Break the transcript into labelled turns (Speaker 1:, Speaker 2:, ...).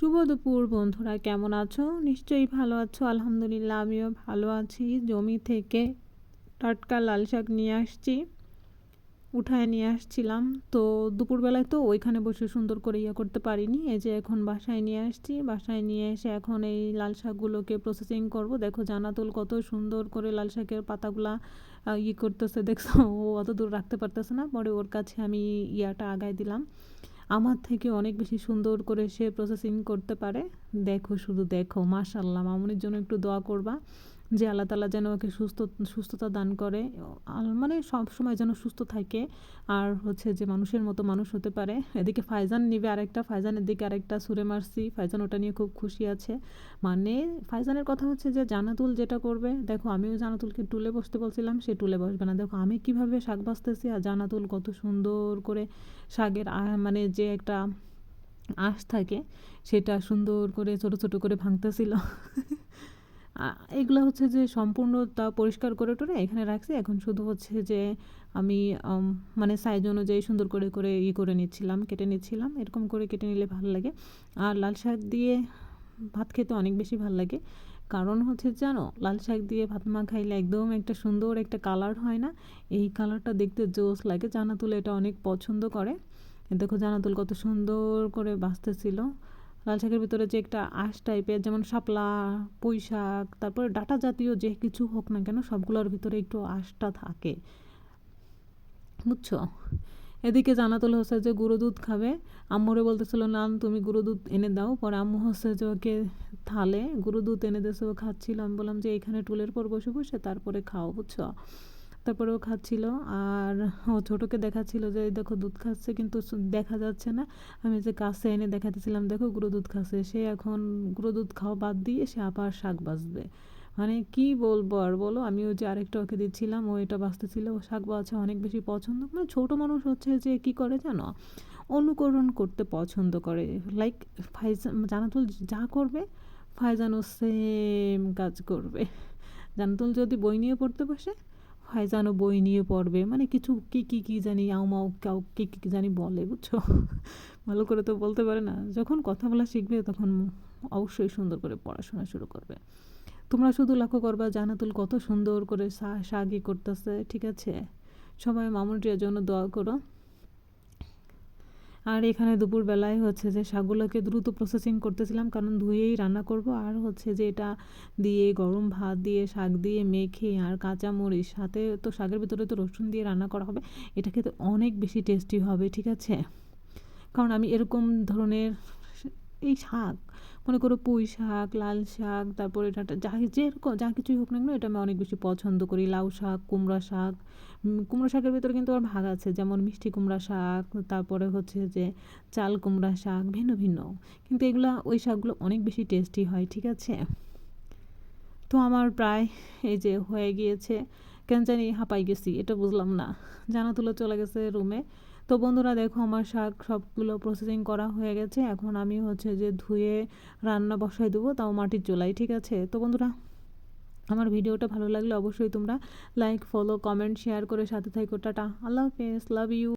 Speaker 1: শুভ দুপুর বন্ধুরা, কেমন আছো? নিশ্চয়ই ভালো আছো। আলহামদুলিল্লাহ আমিও ভালো আছি। জমি থেকে টাটকা লাল শাক নিয়ে আসছি, উঠায় নিয়ে আসছিলাম। তো দুপুরবেলায় তো ওইখানে বসে সুন্দর করে করতে পারিনি। এই যে এখন বাসায় নিয়ে আসছি, বাসায় নিয়ে এসে এখন এই লাল শাকগুলোকে প্রসেসিং করব। দেখো জান্নাতুল কত সুন্দর করে লাল শাকের পাতাগুলা করতেছে, দেখছো? ও অত দূর রাখতে পারতেছে না, পরে ওর কাছে আমি আগায় দিলাম। আমার থেকে অনেক বেশি সুন্দর করে সে প্রসেসিং করতে পারে। দেখো, শুধু দেখো, মাশাআল্লাহ। মামুনির জন্য একটু দোয়া করবা যে আল্লাহ তাআলা যেন ওকে সুস্থতা দান করে, মানে সব সময় যেন সুস্থ থাকে, আর যে মানুষের মতো মানুষ হতে পারে। এদিকে ফাইজান নিবে আরেকটা, ফাইজানের দিকে আরেকটা ছুঁড়ে মারছি, ফাইজান ওটা নিয়ে খুব খুশি আছে। মানে ফাইজানের কথা যে জান্নাতুল যেটা করবে, দেখো আমিও জান্নাতুলকে টুলে বসতে বলছিলাম, সে টুলে বসবে না। দেখো আমি কিভাবে শাক বাছতেছি, আর জান্নাতুল কত সুন্দর করে শাকের মানে যে একটা আঁশ থাকে সেটা সুন্দর করে ছোট ছোট করে ভাঙতেছিল। এগুলো যে সম্পূর্ণ তা পরিষ্কার করে টোরে এখানে রাখছি। এখন শুধু যে আমি মানে সাইজ অনুযায়ী সুন্দর করে করে করে নিচ্ছিলাম, কেটে নিচ্ছিলাম। এরকম করে কেটে নিলে ভালো লাগে। আর লাল শাক দিয়ে ভাত খেতে অনেক বেশি ভালো লাগে। কারণ জানো, লাল শাক দিয়ে ভাত খাইলে একদম একটা সুন্দর একটা কালার হয় না? এই কালারটা দেখতে জোস লাগে। জান্নাতুল এটা অনেক পছন্দ করে। দেখো জান্নাতুল কত সুন্দর করে বাছতেছিল। লাল শাকের ভিতরে যে একটা আঁশ টাইপের, যেমন শাপলা, পুঁই শাক, তারপরে ডাঁটা জাতীয় যে কিছু হোক না কেন, সবগুলোর ভিতরে একটু আঁশটা থাকে, বুঝছো? এদিকে জান্নাতুল যে গুঁড়ো দুধ খাবে। আম্মুরে বলতেছিল না তুমি গুঁড়ো দুধ এনে দাও। পরে আম্মু যে ওকে থালে গুঁড়ো দুধ এনে দিয়েছে, ও খাচ্ছিল। আমি বললাম যে এখানে টুলের পর বসে বসে তারপরে খাও, বুঝছো? তারপরে ও খাচ্ছিল। আর ও ছোটোকে দেখাচ্ছিল যে দেখো দুধ খাচ্ছে, কিন্তু দেখা যাচ্ছে না। আমি যে কাছে এনে দেখাতেছিলাম, দেখো গুঁড়ো দুধ খাচ্ছে। সে এখন গুঁড়ো দুধ খাওয়া বাদ দিয়ে সে আবার শাক বাছবে। মানে কি বলবো আর বলো। আমি ওই যে আরেকটা ওকে দিচ্ছিলাম, ও এটা বাছতেছিল। ও শাক বাছা অনেক বেশি পছন্দ। মানে ছোটো মানুষ যে কী করে জানো, অনুকরণ করতে পছন্দ করে। লাইক ফাইজান, জান্নাতুল যা করবে ফাইজানও সেম কাজ করবে। জান্নাতুল যদি বই নিয়ে পড়তে বসে, ফাইজানও বই নিয়ে পড়বে। মানে কিছু কী জানি আউমাউ কাউ কী জানি বলে, বুঝছো? ভালো করে তো বলতে পারে না। যখন কথা বলা শিখবে তখন অবশ্যই সুন্দর করে পড়াশোনা শুরু করবে। তোমরা শুধু লক্ষ্য করবা জান্নাতুল কত সুন্দর করে শাগই করতেছে, ঠিক আছে? সবাই মামুনিটার জন্য দোয়া করো। আর এখানে দুপুরবেলায় যে শাকগুলোকে দ্রুত প্রসেসিং করতেছিলাম, কারণ ধুয়েই রান্না করব। আর যে এটা দিয়ে গরম ভাত দিয়ে শাক দিয়ে মেখে আর কাঁচামরিচ সাথে, তো শাকের ভিতরে তো রসুন দিয়ে রান্না করা হবে। এটা খেতে অনেক বেশি টেস্টি হবে, ঠিক আছে? কারণ আমি এরকম ধরনের এই শাক, মনে করো পুঁই শাক, লাল শাক, তারপরে এটা যেরকম যা কিছুই হোক না কেন, এটা আমি অনেক বেশি পছন্দ করি। লাউ শাক, কুমড়া শাক। কুমড়ো শাকের ভিতরে কিন্তু আমার ভাগ আছে, যেমন মিষ্টি কুমড়া শাক, তারপরে যে চাল কুমড়া শাক, ভিন্ন ভিন্ন। কিন্তু ওই শাকগুলো অনেক বেশি টেস্টি হয়, ঠিক আছে? তো আমার প্রায় এই যে হয়ে গিয়েছে। কেন জানি হাঁপাই গেছি, এটা বুঝলাম না। জান্নাতুলও চলে গেছে রুমে। তো বন্ধুরা দেখো, আমার শাক সবগুলো প্রসেসিং করা হয়ে গেছে। এখন আমি যে ধুয়ে রান্না বসাই দেবো, তাও মাটির চুলায়, ঠিক আছে? তো বন্ধুরা, আমার ভিডিওটা ভালো লাগলে অবশ্যই তোমরা লাইক, ফলো, কমেন্ট, শেয়ার করে সাথে থাকো। টাটা, আল্লাহ হাফেজ, লাভ ইউ।